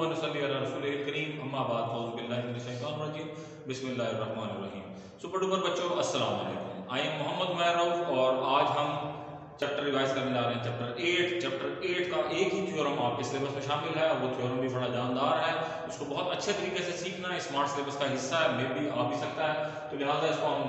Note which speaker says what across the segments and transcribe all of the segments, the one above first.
Speaker 1: व नसल्ली अला रसूलिल करीम अम्मा बाद औज़ु बिल्लाहि मिनश शैतानिर रजीम बिस्मिल्लाहिर रहमानिर रहीम। सुपर डुपर बच्चों, अस्सलाम वालेकुम। आई एम मोहम्मद उमैर रऊफ और आज हम चैप्टर रिवाइज करने जा रहे हैं चैप्टर 8 का एक ही थ्योरम आपके सिलेबस में शामिल है। वो थ्योरम भी बड़ा जानदार है, इसको बहुत अच्छे तरीके से सीखना है। स्मार्ट सिलेबस का हिस्सा है, मे भी आ भी सकता है, तो लिहाजा इसको हम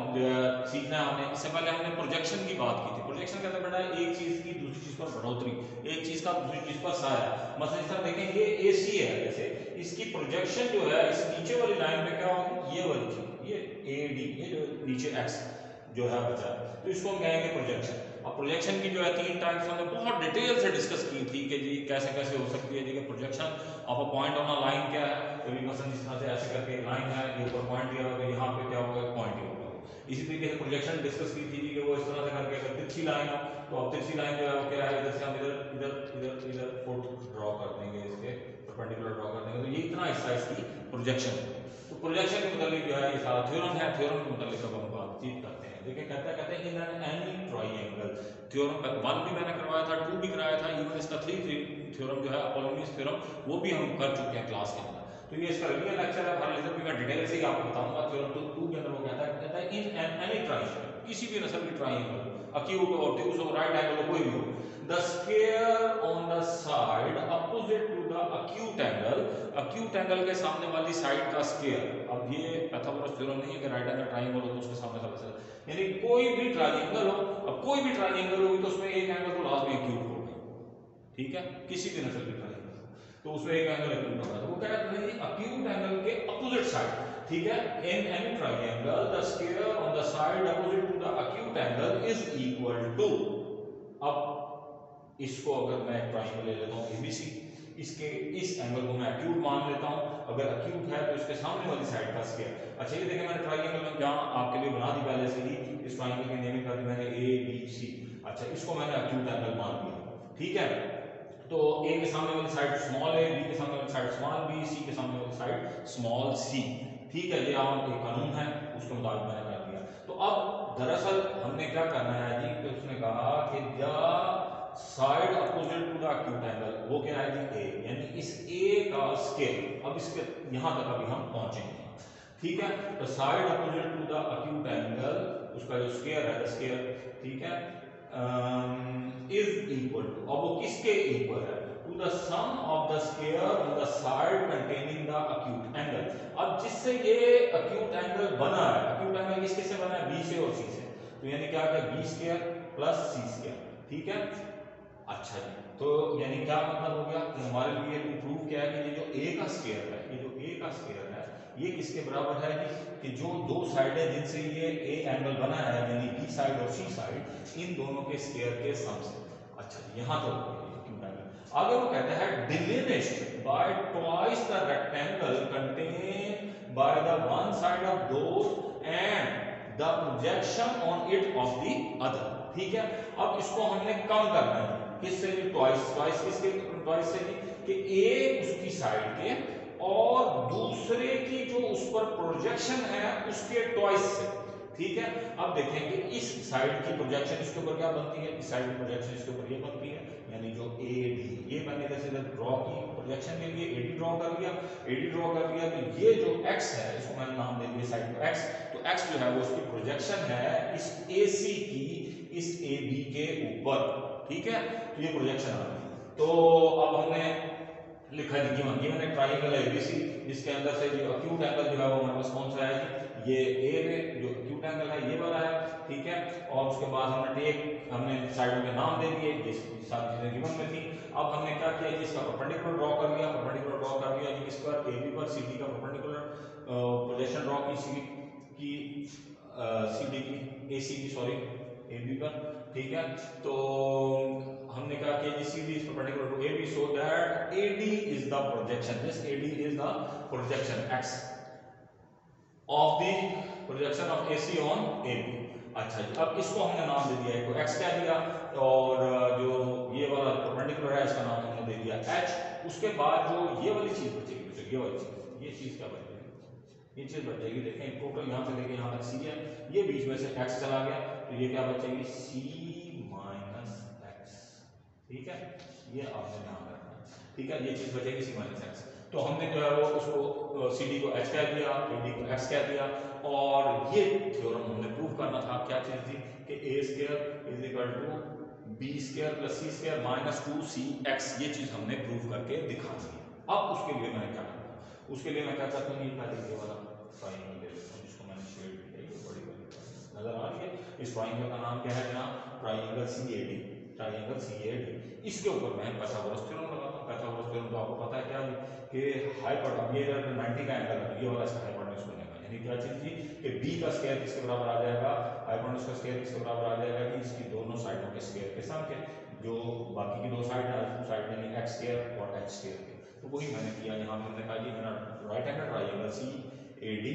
Speaker 1: सीखना है। हमने इससे पहले हमने प्रोजेक्शन की बात की थी। प्रोजेक्शन कहते बेटा एक चीज की दूसरी चीज पर बढ़ोतरी, एक चीज का दूसरी चीज पर साया। मतलब इस तरह देखें, ये AC है, जैसे इसकी प्रोजेक्शन जो है इस नीचे वाली लाइन पे क्या होगी, ये वाली चीज, ये AD, ये जो नीचे X जो है बचा है, तो इसको हम कहेंगे प्रोजेक्शन। अब प्रोजेक्शन की जो है 3 टाइप्स हमने बहुत डिटेल से डिस्कस की थी कि जी कैसे कैसे हो सकती है। जी कि projection of a point on a line क्या है, कभी मसलन जिस तरह से ऐसे करके लाइन है, ये ऊपर पॉइंट दिया होगा, यहाँ पे क्या होगा, पॉइंट ही होगा। इसी तरीके से प्रोजेक्शन डिस्कस की थी कि वो इस तरह से करके अगर तिरछी लाइन हो, तो अब तिरछी लाइन जो है वो क्या है, इधर से हम इधर फुट ड्रॉ कर देंगे, इसके परपेंडिकुलर ड्रॉ कर देंगे, तो ये इतना हिस्सा इसकी प्रोजेक्शन। तो प्रोजेक्शन के मतलब जो है ये सारा थ्योरम है, थ्योरम के मतलब अब हम बातचीत करते हैं। देखिए कहते हैं in an any triangle, theorem 1 भी मैंने करवाया था, 2 भी कराया था, इवन इसका 3 थ्योरम जो है अपोलोनियस थ्योरम, वो भी हम कर चुके हैं क्लास के अंदर। तो ये इसका रियल लेक्चर है, हर लेक्चर में मैं डिटेल से ही आपको बताऊंगा। थ्योरम 2 के अंदर वो कहता है इन एनी ट्रायंगल, किसी भी नस्ल की triangle, acute obtuse or right angle कोई भी हो, the square on the side opposite to the acute angle के सामने वाली साइड का स्क्वायर। अब ये पाइथागोरस थ्योरम नहीं है कि राइट एंगल ट्रायंगल हो तो उसके सामने का वैसा, यानी कोई भी ट्रायंगल हो, अब कोई भी ट्रायंगल होगी तो उसमें एक एंगल तो लास्ट में एक्यूट होगा, ठीक है, किसी भी नस्ल की ट्रायंगल तो उसमें एक एंगल एक्यूट होगा। तो वो क्या कहते हैं, एक्यूट एंगल के अपोजिट साइड, ठीक है, in any triangle the square on the side opposite to the acute angle is equal to. अब इसको अगर मैं ट्रायंगल ले लेता हूं ABC, इसके इस एंगल को मैं एक्यूट मान लेता हूं, अगर एक्यूट है तो इसके सामने वाली साइड का स्क्वायर। अच्छा ये देखिए मैंने ट्रायंगल में जहां आपके लिए बना दी पहले से ही, इस ट्रायंगल की नेमिंग कर दी मैंने ABC। अच्छा इसको मैंने एक्यूट एंगल मान लिया, ठीक है। तो A के सामने वाली साइड स्मॉल a, B के सामने वाली साइड स्मॉल b, C के सामने वाली साइड स्मॉल c, ठीक है। ये आम एक कानून है, उसके मुताबिक मैंने कर दिया। तो अब दरअसल हमने क्या करना है जी, कि उसने कहा कि the side opposite to the acute angle, वो क्या है जी A, यानी इस A का स्क्वायर। अब इसके यहां तक अभी हम पहुंचेंगे, ठीक है। तो side opposite to the acute angle, उसका जो स्क्वायर है, स्क्वायर, ठीक है, इज इक्वल टू, अब वो किसके इक्वल है, to the sum of the square on the side containing the acute angle. अब जिससे ये एक्यूट एंगल बना है, एक्यूट एंगल किसके से बना है, B से और C से, तो यानी क्या है, B square plus C square, ठीक है। अच्छा जी, तो यानी क्या मतलब हो गया कि हमारे लिए तो प्रूफ क्या है कि ये जो A का स्क्वायर है, ये जो A का स्क्वायर है, ये किसके बराबर है कि जो दो साइडें जिनसे ये A एंगल बना है, यानी B साइड और C साइड, इन दोनों के स्क्वायर के सम से। अच्छा जी, यहां तो आगे वो कहता है delimited bye twice the rectangle contain by the one side of those and the projection on it of the other, ठीक है। अब इसको हमने कम करना है, किससे, ट्वाइस किसके ट्वाइस से कि एक उसकी साइड के और दूसरे की जो उस पर प्रोजेक्शन है उसके ट्वाइस से, ठीक है। अब देखें कि इस साइड की प्रोजेक्शन इसके ऊपर क्या बनती है, इस साइड की प्रोजेक्शन इसके ऊपर ये बनती है, यानी जो AD, ये मैंने जैसे इधर ड्रॉ की प्रोजेक्शन के लिए AD ड्रॉ कर लिया, तो ये जो X है, इसको मैंने नाम दे दिया साइड को X, तो X जो है वो उसकी प्रोजेक्शन है इस AC की इस AB के ऊपर, ठीक है। तो ये प्रोजेक्शन आ गई। तो अब हमने लिखा जी गिवन एक ट्रायंगल है ABC, जिसके अंदर से जो एक्यूट एंगल जो है वो हमारे पास कौन सा है, ये A में जो एक्यूट एंगल है ये वाला है, ठीक है। और उसके बाद हमने साइडों के नाम दे दिए, ये सारी चीजें गिवन में थी। अब हमने क्या किया जी, इसका परपेंडिकुलर ड्रॉ कर लिया जी, इस पर AB पर CD का परपेंडिकुलर प्रोजेक्शन ड्रॉ की CD की AC की सॉरी AB पर, ठीक है। तो हमने कहा कि जी CD is perpendicular to AB so that AD is the projection, this AD is the projection X of the projection of AC on AB। अच्छा जी, अब इसको हमने नाम दे दिया, एक X क्या दिया, और जो ये वाला परपेंडिकुलर है इसका नाम हमने दे दिया H। उसके बाद जो ये वाली चीज बचेगी, ये वाली चीज, ये चीज क्या बचेगी, ये चीज बचेगी, देखें टोटल यहाँ से लेके यहाँ तक C है, ये बीच में से X चला गया, तो ये क्या बचेगी, C माइनस X, ठीक है। ये आपने ध्यान रखना, ठीक है, ये चीज बचेगी C माइनस X। तो हमने जो है वो उसको सी डी को एच कह दिया, ए डी को एक्स कह दिया, और ये थ्योरम हमने प्रूव करना था। क्या चीज थी कि A square is equal to B square plus C square minus 2cx, ये चीज हमने प्रूव करके दिखा दी। अब उसके लिए मैंने क्या करना, उसके लिए मैं क्या करता हूँ, ये पहले ये वाला ट्राइंगल ले लेता हूँ जिसको मैंने शेड किया, ये बड़ी वाली नजर आ रही है। इस ट्राइंगल का नाम क्या है जनाब, ट्राइंगल CAD, ट्राइंगल CAD। इसके ऊपर मैं पाइथागोरस थ्योरम लगाता हूँ। पाइथागोरस थ्योरम तो आपको पता है क्या है कि हाइपोटेन्यूज, ये अगर 90 का एंगल है, ये वाला इसका हाइपोटेन्यूज बनेगा, यानी क्या चीज थी कि b का स्क्वायर किसके बराबर आ जाएगा, हाइपोटेन्यूज का स्क्वायर किसके बराबर आ जाएगा कि इसकी दोनों साइडों के स्क्वायर के सम के, जो बाकी की दो साइड है उस साइड यानी x स्क्वायर और h स्क्वायर के। तो वही मैंने किया यहाँ पे, मैंने कहा ये मेरा right handed triangle CAD,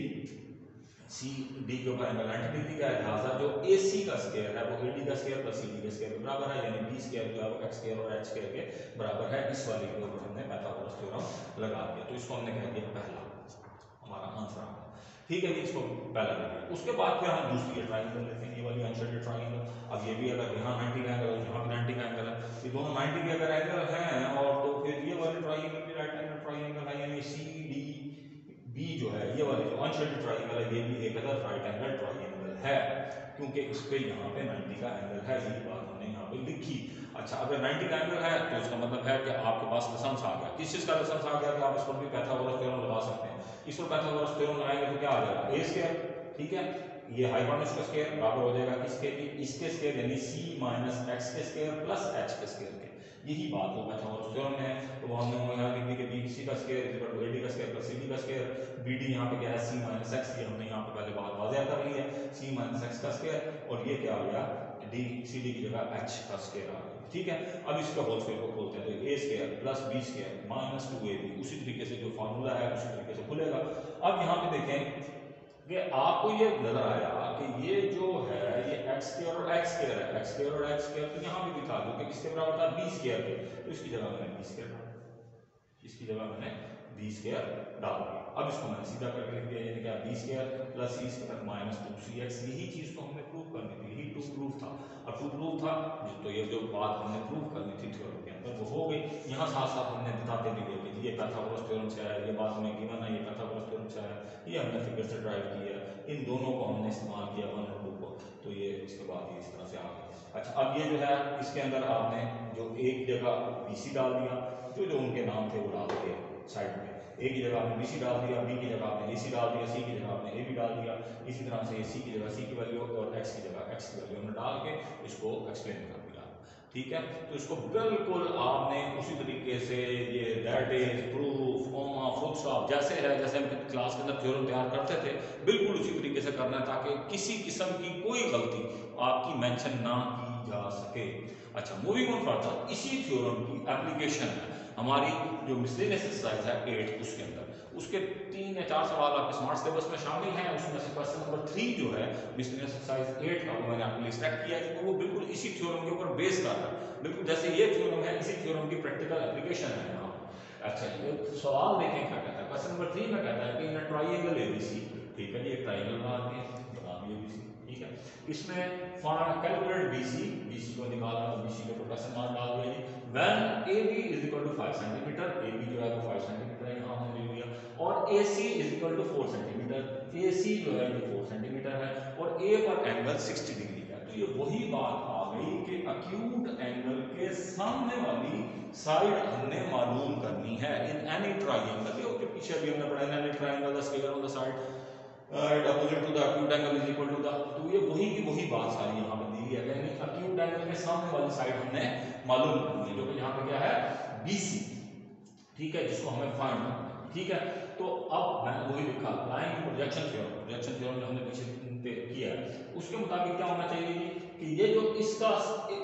Speaker 1: CD के ऊपर एंगल 90 डिग्री का है, लिहाजा जो AC का स्क्वायर है वो AD का स्क्वायर प्लस CD के स्क्वायर के बराबर है, यानी B स्क्वायर जो है वो x स्क्वायर और h स्क्वायर के बराबर है। इस वाले के ऊपर हमने पाइथागोरस थ्योरम लगा दिया, तो इसको हमने कह दिया पहला हमारा आंसर आ गया। ठीक है जी, इसको पहला ले लिया। उसके बाद फिर हम दूसरी ट्राइंगल लेते हैं, ये वाली अनशेडेड ट्राइंगल। अब ये भी अगर यहाँ 90 का एंगल है, यहाँ भी 90 का एंगल है, ये दोनों 90 के अगर एंगल हैं, और तो फिर ये वाली ट्राइंगल भी राइट एंगल ट्राइंगल है, यानी CDB जो है, ये वाली जो अनशेडेड ट्राइंगल है, ये भी एक अदर राइट एंगल ट्राइंगल है, क्योंकि इस पे यहाँ पे 90 का एंगल है, यही बात हमने यहाँ पे लिखी। अच्छा, अगर 90 का एंगल है तो इसका मतलब है कि आपके पास लेसन्स आ गया। किस चीज का लेसन्स आ गया कि आप इस पर भी पाइथागोरस थ्योरम लगा सकते हैं। इस पर पाइथागोरस थ्योरम लगाएंगे तो क्या आ जाएगा, a स्क्वायर, ठीक है, ये हाइपोटेन्यूज का स्क्वायर बराबर हो जाएगा किसके भी, इसके स्क्वायर यानी c माइनस x के स्क्वायर प्लस h के स्क्वायर के। यही बात वो पाइथागोरस थ्योरम में है। तो हमने यहाँ लिख दी कि BC का square is equal to AD का स्क्वायर प्लस CD का स्क्वायर, BD यहाँ पे क्या है c माइनस x, ये हमने यहाँ पे पहले बात वाज़ेह कर ली है, c माइनस x का स्क्वायर, और ये क्या आ गया D CD की जगह h का स्क्वायर आ गया। ठीक है, अब इसका होल स्क्वायर को खोलते हैं, तो a square plus b square minus 2ab, उसी तरीके से जो फार्मूला है उसी तरीके से खुलेगा। अब यहाँ पे देखें कि आपको ये नजर आया कि ये जो है ये x स्क्वायर और x स्क्वायर है, x स्क्वायर और x स्क्वायर, तो यहाँ पे भी था जो कि किसके बराबर था, b स्क्वायर के, तो इसकी जगह मैंने b स्क्वायर डाल दिया, इसकी जगह मैंने b स्क्वायर डाल दिया। अब इसको मैंने सीधा करके लिख दिया, यानी क्या b square plus c square minus 2cx। यही चीज तो हमने प्रूव करनी थी, यही टू प्रूफ था। अब टू प्रूफ था तो ये जो बात हमने प्रूव करनी थी थ्योरम के अंदर वो हो गई। यहाँ साथ साथ हमने बताते भी गए कि ये पाइथागोरस थ्योरम से है, ये बात हमें गिवन है, ये पाइथागोरस थ्योरम से है, ये हमने फिगर से ड्राइव किया, इन दोनों को हमने इस्तेमाल किया 1 और 2 को, तो ये इसके बाद ये इस तरह से आ गया। अच्छा, अब ये जो है इसके अंदर आपने जो एक जगह BC डाल दिया, जो उनके नाम थे वो डाल दिए साइड में, A की जगह आपने BC डाल दिया, B की जगह आपने AC डाल दिया, C की जगह आपने AB डाल दिया, इसी तरह से C की जगह C की वैल्यू और X की जगह X की वैल्यू हमने डाल के इसको एक्सप्लेन कर दिया। ठीक है, तो इसको बिल्कुल आपने उसी तरीके से ये that is proof comma full stop जैसे है, जैसे हम क्लास के अंदर थ्योरम तैयार करते थे, बिल्कुल उसी तरीके से करना है ताकि किसी किस्म की कोई गलती आपकी मेंशन ना की जा सके। अच्छा, मूविंग ऑन फर्दर, इसी थ्योरम की एप्लीकेशन है हमारी जो मिसलेनियस एक्सरसाइज है 8, उसके अंदर उसके 3 या 4 सवाल आपके स्मार्ट सिलेबस में शामिल हैं। उसमें से क्वेश्चन नंबर 3 जो है मिसलेनियस एक्सरसाइज 8 का, वो मैंने आपके लिए सिलेक्ट किया है, वो बिल्कुल इसी थ्योरम के ऊपर बेस कर रहा है, बिल्कुल जैसे ये थ्योरम है इसी थ्योरम की प्रैक्टिकल एप्लीकेशन है यहाँ। अच्छा, ये सवाल देखें क्या कहता है। क्वेश्चन नंबर 3 में कहता है कि इन ट्राइंगल ABC, ठीक है, ये ट्राइंगल बना दिए, बना दिए ABC, ठीक है, इसमें कैलकुलेट BC को निकालना, तो BC के ऊपर क्वेश्चन मार्क डाल दिया जी। When AB is equal to 5 centimetre, AB जो है वो 5 सेंटीमीटर है, यहाँ हमने ले लिया, और AC is equal to 4 centimetre, AC जो है ये 4 सेंटीमीटर है, और A पर एंगल 60 डिग्री है। तो ये वही बात आ गई कि अक्यूट एंगल के सामने वाली साइड हमने मालूम करनी है इन एनी ट्राइंगल, ये उसके पीछे भी हमने पढ़ा, any triangle the square on the side opposite to the acute angle is equal to the, तो ये वही की वही बात सारी यहाँ पे दी है, यानी acute angle के सामने वाली साइड हमने मालूम करनी है, जो कि यहाँ पे क्या है BC, ठीक है, जिसको हमें फाइंड करना है। ठीक है, तो अब मैंने वही लिखा अप्लाइंग प्रोजेक्शन थ्योरम जो हमने पीछे किया है, उसके मुताबिक क्या होना चाहिए कि ये जो इसका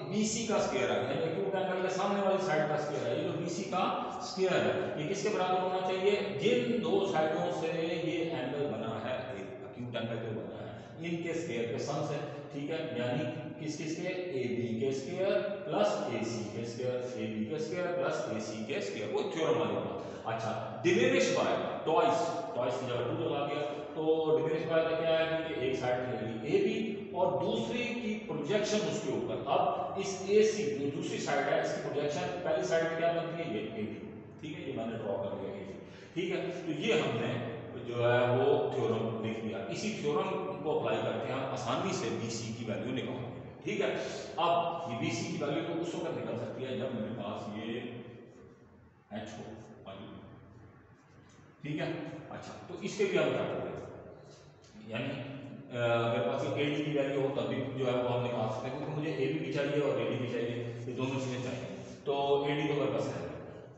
Speaker 1: BC का स्क्वायर है, यानी एक्यूट एंगल के सामने वाली साइड का स्क्वायर है, ये जो BC का स्क्वायर है ये किसके बराबर होना चाहिए, जिन दो साइडों से ये एंगल बना है, एक्यूट एंगल जो बना है इनके स्क्वायर के सम से। ठीक है, यानी किस के AB के स्क्वायर प्लस AC के स्क्वायर, AB के स्क्वायर प्लस AC के स्क्वायर, वो थ्योरम वाली बात। अच्छा, डिमिनिश बाय ट्वाइस की जगह 2 लगा दिया, तो डिमिनिश बाय का क्या है कि एक साइड की लगेगी AB और दूसरी की प्रोजेक्शन उसके ऊपर। अब इस AC जो दूसरी साइड है इसकी प्रोजेक्शन पहली साइड में क्या बनती है, ये AB, ठीक है, ये मैंने ड्रॉ कर लिया AB। ठीक है, तो ये हमने जो है वो थ्योरम लिख दिया। इसी थ्योरम को अप्लाई करके हम आसानी से BC की वैल्यू निकालेंगे। ठीक है, अब ये BC की वैल्यू तो उस वक्त निकल सकती है जब मेरे पास ये H हो। ठीक है, अच्छा तो इसके भी हम क्या करेंगे, यानी मेरे पास ये AD की वैल्यू हो तभी जो है वो हम निकाल सकते हैं, क्योंकि मुझे AB भी चाहिए और AD भी चाहिए, ये दोनों चीज़ें चाहिए। तो AD तो मेरे पास है,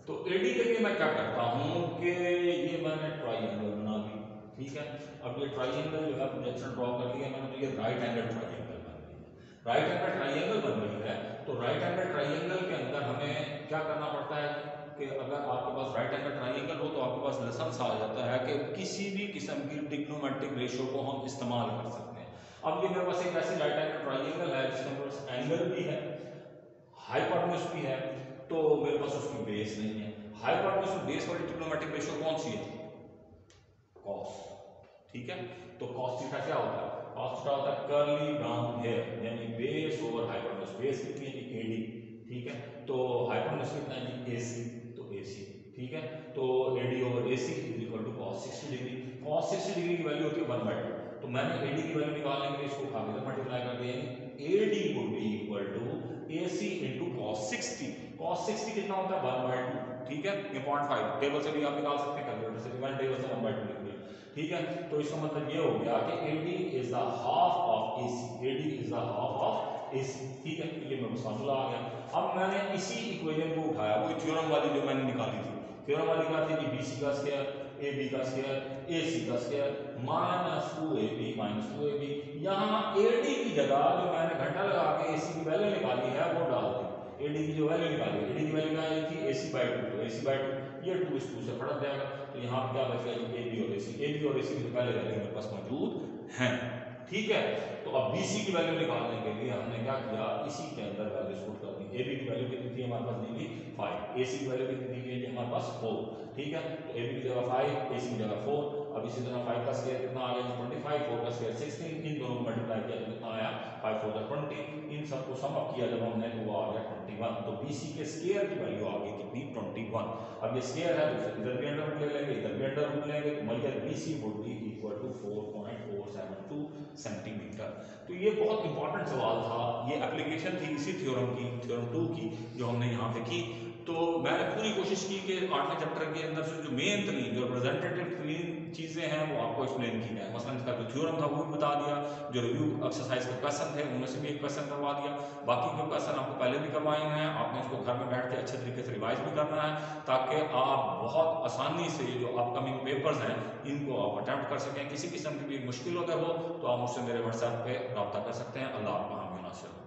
Speaker 1: तो AD के लिए मैं क्या करता हूँ कि ये मैंने ट्राइंगल बना दी। ठीक है, अब ये ट्राइंगल जो है प्रोजेक्शन ड्रॉ कर लिया मैंने, तो ये राइट एंगल ट्राइंगल बन गई है। राइट एंगल ट्राइंगल बन गई है, तो राइट एंगल ट्राइंगल के अंदर हमें क्या करना पड़ता है कि अगर आपके पास राइट एंगल ट्राइंगल हो तो आपके पास लेसन आ जाता है कि किसी भी किस्म की ट्रिग्नोमेट्रिक रेशियो को हम इस्तेमाल कर सकते हैं। अब ये मेरे पास एक ऐसी राइट एंगल ट्राइंगल है जिसके पास एंगल भी है, हाइपोटेन्यूज भी है, तो मेरे पास उसकी बेस नहीं है। हाइपोटेन्यूज और बेस वाली ट्रिग्नोमेट्रिक रेशियो कौन सी है, कॉस। ठीक है, तो कॉस थीटा क्या होता है, कॉस थीटा होता है कर्ली ब्राउन हेयर, यानी बेस ओवर हाइपोटेन्यूज। बेस कितनी है जी AD, ठीक है, तो हाइपोटेन्यूज कितना है जी AC, तो AC। ठीक है, तो AD over AC is equal to cos 60 degree. cos 60 degree की वैल्यू होती है 1/2, तो मैंने AD की वैल्यू निकालने के लिए इसको उठा के मल्टीप्लाई कर दिया, यानी AD would be equal to AC into cos 60। cos 60 कितना होता है 1/2। ठीक है, ये 0.5 टेबल से भी आप निकाल सकते हैं, कैलकुलेटर से भी, मैंने टेबल से 1/2 लिख दिया। ठीक है, तो इसका मतलब ये हो गया कि AD is the half of AC, AD is the half of AC। ठीक है, ये मेरे फार्मूला आ गया। अब मैंने इसी इक्वेशन को उठाया, वो थ्योरम वाली जो मैंने निकाली थी, थ्योरम वाली क्या थी, BC का स्क्वायर, AB का स्क्वायर, AC का square minus 2AB minus 2AB। यहाँ AD की जगह जो मैंने घंटा लगा के AC की वैल्यू निकाली है वो डाल दी। AD की जो वैल्यू निकाली, AD की वैल्यू क्या आई थी AC/2, तो AC/2 ये 2 इस 2 से फटक जाएगा, तो यहाँ पे क्या बच गया AB और AC। AB और AC की पहले वैल्यू मेरे पास मौजूद है। ठीक है, तो अब BC की वैल्यू निकालने के लिए हमने क्या किया, इसी के अंदर वैल्यू पुट कर दी। AB की वैल्यू कितनी थी हमारे पास, दी थी 5, AC की वैल्यू कितनी दी गई हमारे पास 4। ठीक है, तो AB की जगह 5, AC की जगह 4। अब इसी तरह 5 का स्क्वायर कितना आ गया 25, 4 का स्क्वायर 16, इन दोनों को मल्टीप्लाई किया तो कितना आया 5 4 जा 20, इन सबको सम अप किया जब हमने तो वो आ गया 21। तो BC के स्क्वायर की वैल्यू आ गई कितनी 21। अब ये स्क्वायर है तो इधर भी अंडर रूट ले लेंगे, इधर भी अंडर रूट लेंगे, तो मतलब BC would be equal to 4.472 centimetre. तो ये बहुत इंपॉर्टेंट सवाल था, ये एप्लीकेशन थी इसी थ्योरम की, थ्योरम 2 की, जो हमने यहाँ पे की। तो मैंने पूरी कोशिश की कि 8वें चैप्टर के अंदर से जो मेन तरीन, जो रिप्रेजेंटेटिव तरीन चीज़ें हैं वो आपको एक्सप्लेन की जाए। मसलन इसका जो थ्योरम था वो भी बता दिया, जो रिव्यू एक्सरसाइज के क्वेश्चन थे उनमें से भी एक क्वेश्चन करवा दिया, बाकी के क्वेश्चन आपको पहले भी करवाए हुए हैं, आपने इसको घर में बैठ के अच्छे तरीके से रिवाइज भी करना है, ताकि आप बहुत आसानी से ये जो अपकमिंग पेपर्स हैं इनको आप अटैम्प्ट कर सकें। किसी किस्म की भी मुश्किल अगर हो तो आप मुझसे मेरे व्हाट्सएप पे रब्ता कर सकते हैं। अल्लाह आपका हामी नासिर।